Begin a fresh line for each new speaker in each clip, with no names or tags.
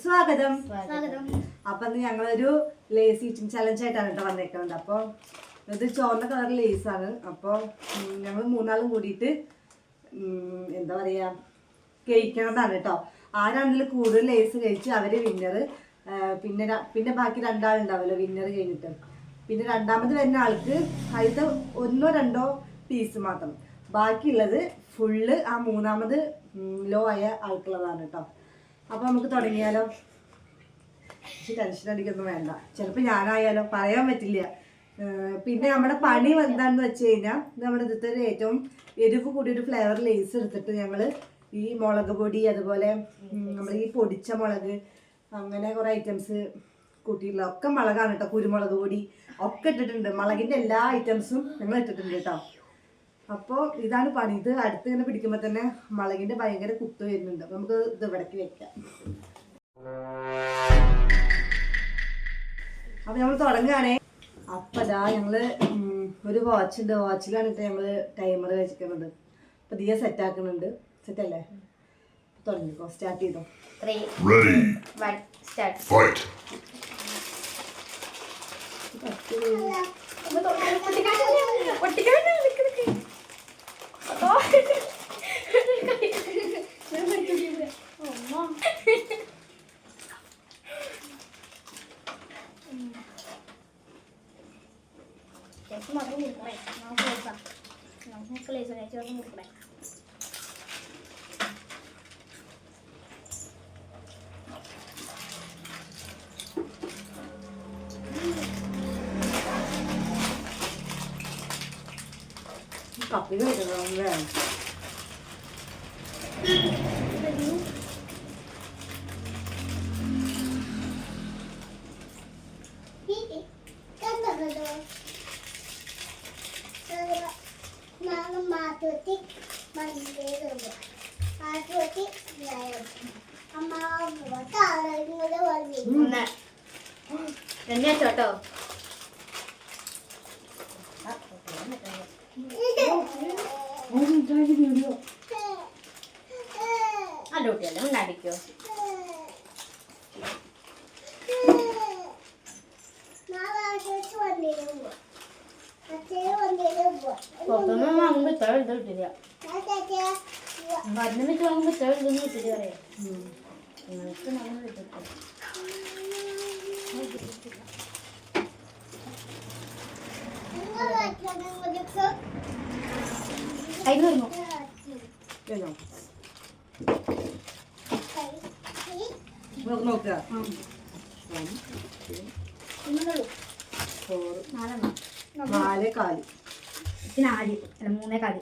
സ്വാഗതം. അപ്പൊ ഞങ്ങളൊരു ലേസ് ഈറ്റിംഗ് ചലഞ്ച് ആയിട്ടാണ് കേട്ടോ വന്നേക്കുന്നത്. അപ്പൊ ഇത് ചുവന്ന കളർ ലേസ് ആണ്. അപ്പൊ ഞങ്ങൾ മൂന്നാളും കൂടിയിട്ട് എന്താ പറയാ കഴിക്കണതാണ് കേട്ടോ. ആരാണെങ്കിലും കൂടുതൽ ലേസ് കഴിച്ച് അവര് വിന്നർ. പിന്നെ ബാക്കി രണ്ടാളുണ്ടാവല്ലോ വിന്നർ കഴിഞ്ഞിട്ട്. പിന്നെ രണ്ടാമത് വരുന്ന ആൾക്ക് ആദ്യത്തെ 1-2 പീസ് മാത്രം, ബാക്കിയുള്ളത് ഫുള്ള് ആ മൂന്നാമത് ലോ ആയ ആൾക്കുള്ളതാണ് കേട്ടോ. അപ്പൊ നമുക്ക് തുടങ്ങിയാലോ? ടെൻഷൻ അടിക്കൊന്നും വേണ്ട, ചിലപ്പോൾ ഞാനായാലോ പറയാൻ പറ്റില്ല. പിന്നെ നമ്മുടെ പണി എന്താണെന്ന് വെച്ച് കഴിഞ്ഞാൽ നമ്മുടെ ഇന്നത്തെ ഏറ്റവും എരിവ് കൂടിയൊരു ഫ്ലേവർ ലേസ് എടുത്തിട്ട് ഞങ്ങൾ ഈ മുളക് പൊടി, അതുപോലെ നമ്മൾ ഈ പൊടിച്ച മുളക്, അങ്ങനെ കുറേ ഐറ്റംസ് കൂട്ടിയില്ല. ഒക്കെ മുളകാണ് കേട്ടോ, കുരുമുളക് പൊടി ഒക്കെ ഇട്ടിട്ടുണ്ട്. മുളകിൻ്റെ എല്ലാ ഐറ്റംസും ഞങ്ങൾ ഇട്ടിട്ടുണ്ട് കേട്ടോ. അപ്പോൾ ഇതാണ് പണി. ഇത് അടുത്ത് ഇങ്ങനെ പിടിക്കുമ്പോൾ തന്നെ മുളകിൻ്റെ ഭയങ്കര കുത്ത് വരുന്നുണ്ട്. അപ്പോൾ നമുക്ക് ഇത് ഇവിടേക്ക് വെക്കാം. അപ്പോൾ നമ്മൾ തുടങ്ങുകയാണേ. അപ്പം ഇതാ ഞങ്ങൾ ഒരു വാച്ച് ഉണ്ട്, വാച്ചിലാണ് ഇട്ട് ഞങ്ങൾ ടൈമർ വെച്ചിരിക്കുന്നത്. അപ്പോൾ ദിയ സെറ്റാക്കുന്നുണ്ട്. സെറ്റല്ലേ? തുടങ്ങിക്കോ, സ്റ്റാർട്ട് ചെയ്തോ.
3, 2, 1 സ്റ്റാർട്ട്.
കപ്പി കഴിക്കണല്ലേ?
ചോട്ടോ അല്ലോട്ടിയല്ലേ മുന്നടിക്കോ? പുറത്തൊന്നും വാങ്ങുമ്പോ ഇത്ര എഴുതി കിട്ടില്ല. മരുന്ന് വെച്ച് വാങ്ങുമ്പോ ഇത്ര എഴുതുന്നു കിട്ടില്ല പറയാം. നിങ്ങൾക്ക് നമ്മൾ കിട്ടില്ല. അതിന്
നോക്കുക. 4 കാല്.
4 3 കാല്.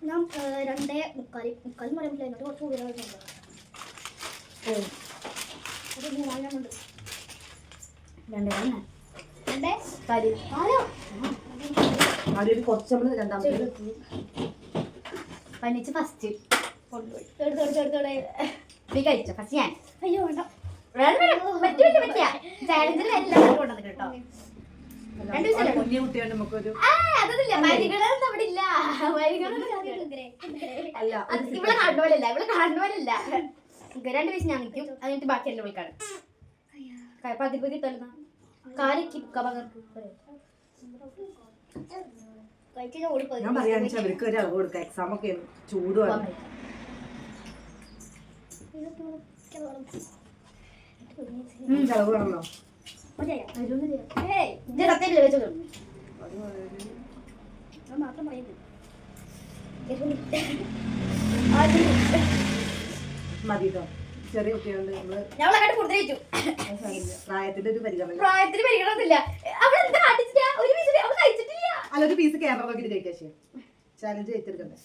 ഞാൻ 2 മുക്കാലും പറയാൻ പറ്റില്ല. കുറച്ച് കൂടുതലുണ്ട്. അത് 3 ഉണ്ട്. 2 കാല്.
ആദ്യം കുറച്ച് നമ്മൾ രണ്ടാമത്തെ
പനിച്ച് ഫസ്റ്റ് കഴിച്ചോ? ഫസ്റ്റ് ഞാൻ. അയ്യോ വേണ്ട, പറ്റിയ ചാലഞ്ചിൽ എല്ലാം കൊണ്ടുവന്നു കേട്ടോ.
കുഞ്ഞു കുട്ടിയാണ് നമുക്കൊരു
അതൊന്നുമില്ല. വരികളൊന്നും അവിടെ ഇല്ല. ഇവിടെ കാണുമ്പോലല്ല, ഇവിടെ കാണുമ്പോലല്ല. 2 പീസ് ഞാൻ നിൽക്കും, അതിന് ബാക്കി എല്ലാം വിളിക്കാണ്. പകുതി തരുന്ന കാലിക്ക്
ഞാൻ പറയാന്ന് വെച്ചാൽ അവർക്ക് ഒരു അളവ് കൊടുക്കാം. എക്സാം ഒക്കെ ചൂടുമാണ്. അളവ് വേണമല്ലോ. മതി കേട്ടോ. ചെറിയ കുട്ടികളുണ്ട്. പ്രായത്തിന്റെ ഒരു പരിഗണന. അല്ല, ഒരു പീസ് ക്യാമറ നോക്കിട്ട് കഴിക്കാം. ചാലഞ്ച് കഴിച്ചെടുക്കണ്ടേ?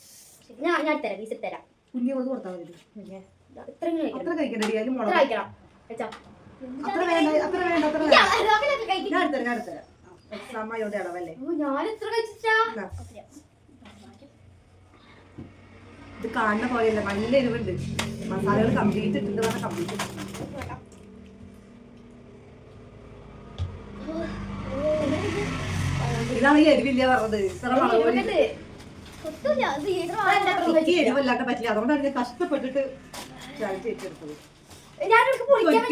ഞാൻ തരാം, പീസ് തരാം.
കുഞ്ഞു കൊടുത്താൽ മതി. അത്ര കഴിക്കണ്ടേ? അത്ര വേണ്ട, അത്ര വേണ്ട, അത്ര വേണ്ട. ഞാൻ എടുത്തരാം. എക്സാം ആയോണ്ട് അളവല്ലേ? ഇത് കാണുന്ന പോലെയല്ല, നല്ല എരിവുണ്ട്. മസാലകൾ കംപ്ലീറ്റ് ഇട്ടുണ്ട്. കംപ്ലീറ്റ് ഇതാണ് ഈ എരിവില്ല പറഞ്ഞത്. ഇത്ര മുളക് എരിവല്ലാണ്ട് പറ്റില്ല. അതുകൊണ്ടാണ് ഞാൻ കഷ്ടപ്പെട്ടിട്ട് ചാലിച്ച് ഏറ്റെടുത്തത്.
ഞാനൊക്കെ പൊളിക്കാൻ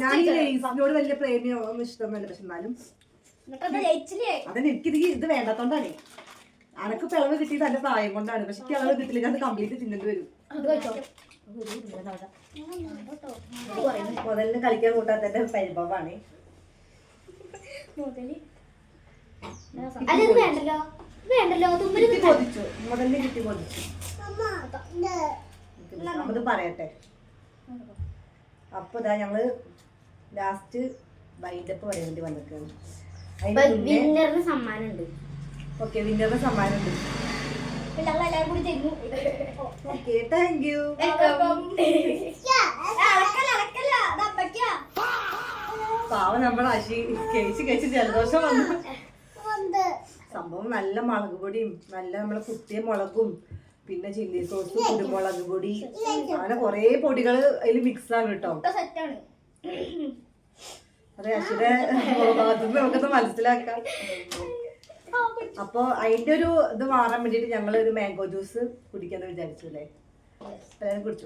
ഞാൻ ഈ ലേസിനോട് വലിയ പ്രേമിയൊന്നും ഇഷ്ടമൊന്നുമില്ല, പക്ഷെ എന്നാലും അതന്നെ എനിക്കിത് ഇത് വേണ്ടാത്തോണ്ടാണ്. അനക്ക് പിളവ് കിട്ടിയത് എന്റെ പ്രായം കൊണ്ടാണ്, പക്ഷെ എനിക്ക് അളവ് കിട്ടില്ല, ഞാൻ കംപ്ലീറ്റ് തിന്നേണ്ടി വരും. മുതലിന് കളിക്കാൻ കൂട്ടാത്തന്റെ പരിഭവമാണ്. മുതലിന് കിട്ടി കൊതിച്ചു. നമ്മത് പറയട്ടെ. അപ്പൊ ഇതാ ഞങ്ങള് ലാസ്റ്റ് വൈൻഡപ്പ് പറയാൻ വേണ്ടി വന്നിട്ടാണ്.
വിന്നറിന് സമ്മാനമുണ്ട്.
ഓക്കെ, വിന്നറിന് സമ്മാനമുണ്ട്. Okay, thank you. പാവം നമ്മുടെ അശി കഴിച്ച് ജലദോഷം വന്നു. സംഭവം നല്ല മുളക് പൊടിയും നല്ല നമ്മളെ കുത്തിയ മുളകും പിന്നെ ചില്ലി സോസ്, കുരുമുളക് പൊടി, അങ്ങനെ കൊറേ പൊടികൾ അതിൽ മിക്സ് ആണ് കേട്ടോ. അതെ, അശിയുടെ ഭാഗത്തുനിന്ന് നമുക്കത് മനസ്സിലാക്കാം. അപ്പൊ അതിന്റെ ഒരു ഇത് മാറാൻ വേണ്ടിട്ട് ഞങ്ങൾ ഒരു മാംഗോ ജ്യൂസ് കുടിക്കാന്ന് വിചാരിച്ചു അല്ലേ? കുടിച്ചു.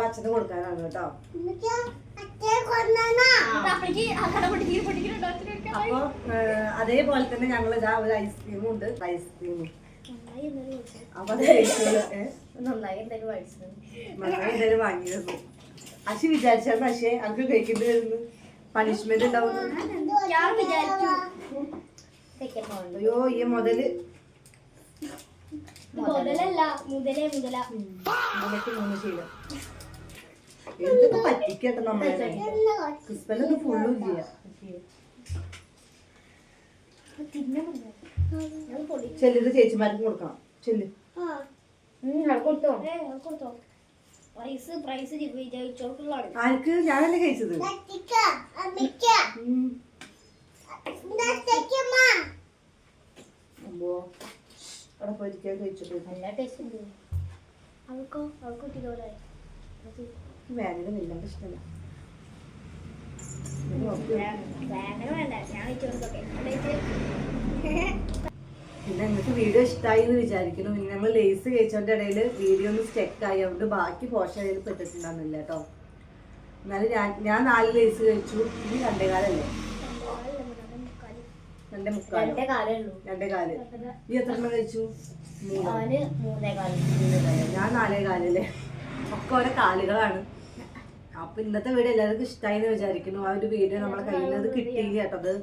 അച്ഛന് കൊടുക്കാനാണ് കേട്ടോ. അപ്പൊ അതേപോലെ തന്നെ ഞങ്ങൾ ഇതാ ഒരു ഐസ്ക്രീമും ഉണ്ട്. ഐസ്ക്രീമും അപ്പൊ നന്നായി എന്തായാലും വാങ്ങിയിരുന്നു. അശി വിചാരിച്ചായിരുന്നു പക്ഷേ അനക്ക് കഴിക്കേണ്ടി വരുന്നു, പണിഷ്മെന്റ് ഉണ്ടാവുന്നു. അയ്യോ ഈ മുതല് എന്തൊക്കെ പറ്റിക്കട്ടെ നമ്മളെ. ക്രിസ്പലൊന്ന് ഫുള്ളും ചെയ്യാം. ചെല്ലിത് ചേച്ചിമാർക്കും കൊടുക്കണം. ചെല്ല് ആർക്ക്? ഞാനല്ലേ കഴിച്ചത്. അവിടെ പോയിരിക്കാൻ കഴിച്ചിട്ട് വേനലും ഇല്ലാണ്ട് ഇഷ്ടമല്ല. പിന്നെ നിങ്ങൾക്ക് വീഡിയോ ഇഷ്ടമായി എന്ന് വിചാരിക്കുന്നു. പിന്നെ നമ്മൾ ലേസ് കഴിച്ചതിൻ്റെ ഇടയിൽ വീഡിയോ ഒന്ന് സ്റ്റെക്കായി, അതുകൊണ്ട് ബാക്കി പോർഷൻ അതിൽ പെട്ടിട്ടുണ്ടാകുന്നില്ല കേട്ടോ. എന്നാലും ഞാൻ 4 ലേസ് കഴിച്ചു. ഇനി 2 കാലല്ലേ? 2 കാല്. നീ എത്ര എണ്ണം കഴിച്ചു?
3 കാല്.
ഞാൻ 4 കാലല്ലേ. ഒക്കെ ഓരോ കാലുകളാണ്. അപ്പൊ ഇന്നത്തെ വീഡിയോ എല്ലാവർക്കും ഇഷ്ടമായി എന്ന് വിചാരിക്കുന്നു. ആ ഒരു വീഡിയോ നമ്മളെ കയ്യിൽ നിന്ന് കിട്ടിയില്ല കേട്ടോ. അത്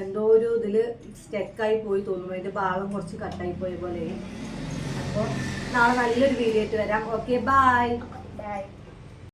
എന്തോ ഒരു ഇതില് സ്റ്റെക്കായി പോയി തോന്നുന്നു, അതിന്റെ ഭാഗം കുറച്ച് കട്ടായി പോയ പോലെ. അപ്പോൾ നാളെ നല്ലൊരു വീഡിയോ ആയിട്ട് വരാം. Okay, by.